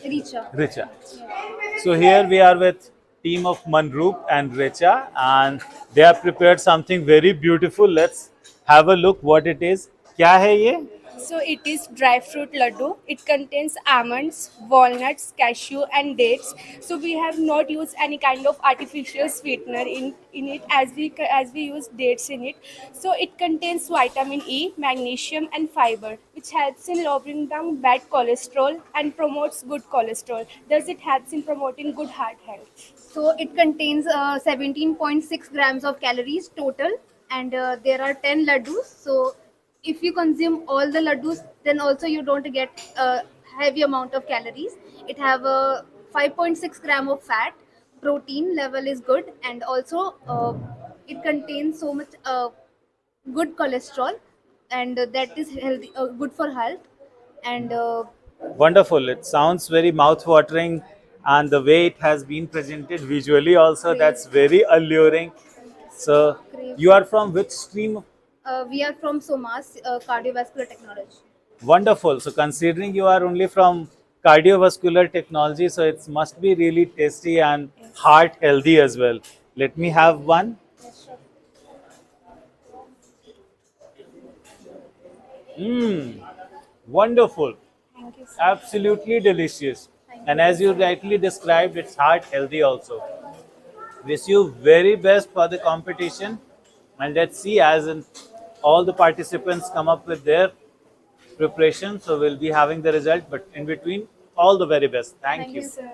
Richa. Richa. So here we are with team of Manroop and Richa, and they have prepared something very beautiful. Let's have a look what it is. क्या है ये? So it is dry fruit laddu. It contains almonds, walnuts, cashew, and dates. So we have not used any kind of artificial sweetener in it as we use dates in it. So it contains vitamin E, magnesium, and fiber, which helps in lowering down bad cholesterol and promotes good cholesterol. Thus, it helps in promoting good heart health. So it contains 17.6 grams of calories total, and there are 10 laddus. So if you consume all the laddus, then also you don't get a heavy amount of calories. It have a 5.6 gram of fat. Protein level is good, and also it contains so much good cholesterol, and that is healthy, good for health. And Wonderful. It sounds very mouth-watering, and the way it has been presented visually also, that's very alluring. So crave. you are from which stream? We are from SOMAS, cardiovascular technology. Wonderful. So considering you are only from cardiovascular technology, so it must be really tasty and heart healthy as well. Let me have one. Mmm, wonderful. Thank you, sir. Absolutely delicious. And as you rightly described, it's heart healthy also. Wish you very best for the competition. And let's see as in all the participants come up with their preparation. So we'll be having the result. But in between, all the very best. Thank Thank you. you, Sir.